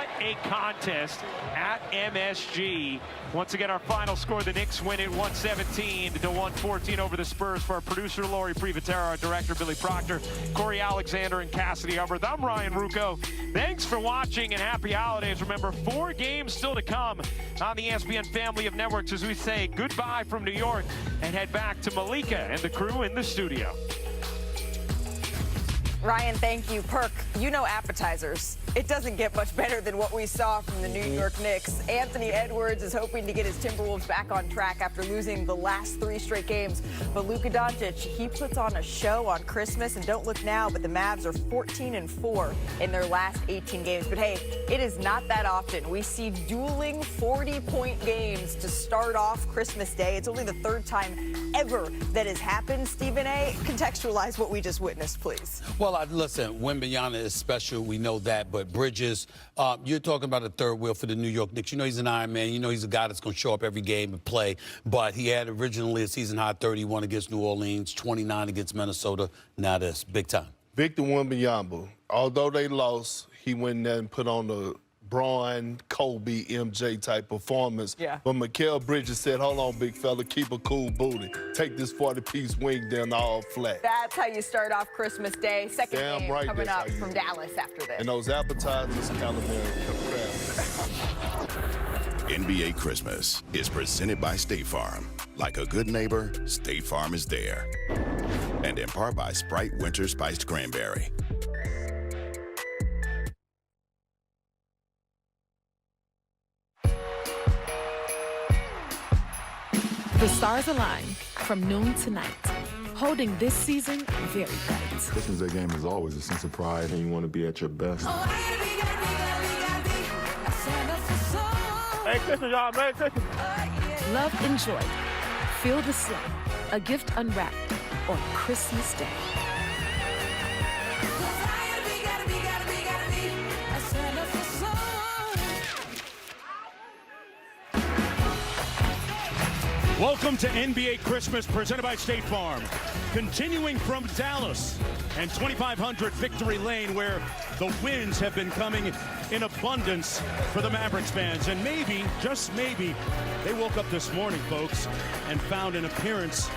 What a contest at MSG. Once again, our final score, the Knicks win it 117 to 114 over the Spurs. For our producer, Lori Privatera, our director, Billy Proctor, Corey Alexander, and Cassidy Hubbard. I'm Ryan Rucco. Thanks for watching and happy holidays. Remember, 4 games still to come on the ESPN family of networks as we say goodbye from New York and head back to Malika and the crew in the studio. Ryan, thank you. Perk, you know appetizers. It doesn't get much better than what we saw from the New York Knicks. Anthony Edwards is hoping to get his Timberwolves back on track after losing the last 3 straight games. But Luka Doncic, he puts on a show on Christmas. And don't look now, but the Mavs are 14-4 in their last 18 games. But hey, it is not that often we see dueling 40-point games to start off Christmas Day. It's only the 3rd time ever that has happened. Stephen A., contextualize what we just witnessed, please. Well, listen, Wembanyama is special. We know that. But Bridges, you're talking about a third wheel for the New York Knicks. You know he's an Iron Man. You know he's a guy that's going to show up every game and play. But he had originally a season-high 31 against New Orleans, 29 against Minnesota. Now this, big time. Victor Wembanyama, although they lost, he went in there and put on the Braun, Kobe, MJ type performance. Yeah. But Mikal Bridges said, hold on, big fella, keep a cool booty. Take this 40-piece wing down all flat. That's how you start off Christmas Day. Second game right, coming up from Dallas after this. And those appetizers, calamari. NBA Christmas is presented by State Farm. Like a good neighbor, State Farm is there. And in part by Sprite Winter Spiced Cranberry. The stars align from noon to night, holding this season very bright. Christmas Day game is always a sense of pride, and you want to be at your best. Hey, Christmas, y'all. Merry Christmas. Love and joy. Feel the sleigh. A gift unwrapped on Christmas Day. Welcome to NBA Christmas, presented by State Farm. Continuing from Dallas and 2500 Victory Lane, where the wins have been coming in abundance for the Mavericks fans. And maybe, just maybe, they woke up this morning, folks, and found an appearance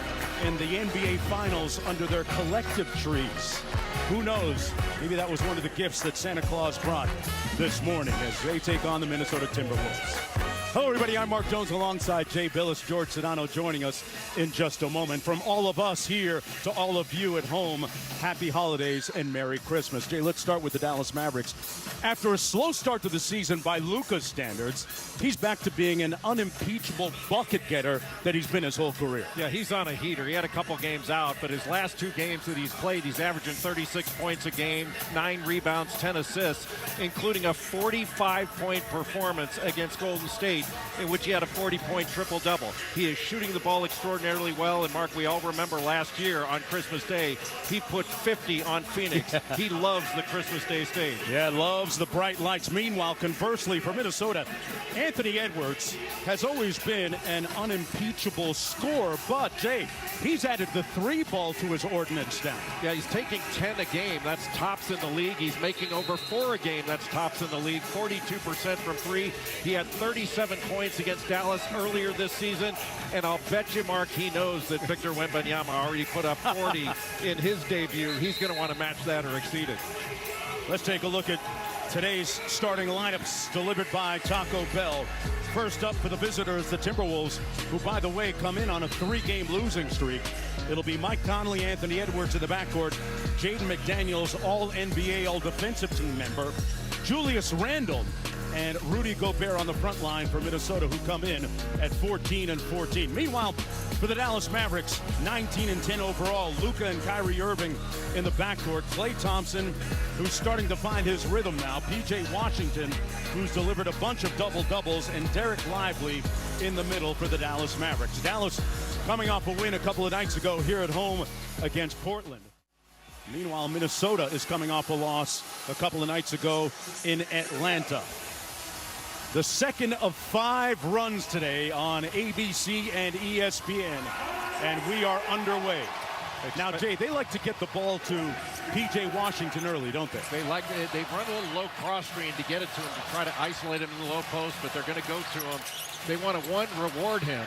in the NBA Finals under their collective trees. Who knows? Maybe that was one of the gifts that Santa Claus brought this morning as they take on the Minnesota Timberwolves. Hello, everybody. I'm Mark Jones alongside Jay Billis, George Sedano joining us in just a moment. From all of us here to all of you at home, happy holidays and Merry Christmas. Jay, let's start with the Dallas Mavericks. After a slow start to the season by Luka's standards, he's back to being an unimpeachable bucket getter that he's been his whole career. Yeah, he's on a heater. He had a couple games out, but his last 2 games that he's played, he's averaging 36 points a game, 9 rebounds, 10 assists, including a 45-point performance against Golden State, in which he had a 40-point triple-double. He is shooting the ball extraordinarily well, and Mark, we all remember last year on Christmas Day, he put 50 on Phoenix. He loves the Christmas Day stage. Yeah, loves the bright lights. Meanwhile, conversely, for Minnesota, Anthony Edwards has always been an unimpeachable scorer, but, Jay, he's added the 3-ball to his ordinance now. Yeah, he's taking 10 a game. That's tops in the league. He's making over 4 a game. That's tops in the league. 42% from 3. He had 37 points against Dallas earlier this season, and I'll bet you, Mark, he knows that Victor Wembanyama already put up 40 in his debut. He's going to want to match that or exceed it. Let's take a look at today's starting lineups delivered by Taco Bell. First up for the visitors, the Timberwolves, who, by the way, come in on a 3-game losing streak. It'll be Mike Conley, Anthony Edwards in the backcourt, Jaden McDaniels, all-NBA, all-defensive team member, Julius Randle, and Rudy Gobert on the front line for Minnesota, who come in at 14-14. Meanwhile, for the Dallas Mavericks, 19-10 overall, Luka and Kyrie Irving in the backcourt, Klay Thompson, who's starting to find his rhythm now, P.J. Washington, who's delivered a bunch of double-doubles, and Derek Lively in the middle for the Dallas Mavericks. Dallas coming off a win a couple of nights ago here at home against Portland. Meanwhile, Minnesota is coming off a loss a couple of nights ago in Atlanta. The second of 5 runs today on ABC and ESPN, and we are underway. Now, Jay, they like to get the ball to P.J. Washington early, don't they? They run a little low cross screen to get it to him to try to isolate him in the low post, but they're going to go to him. They want to, one, reward him,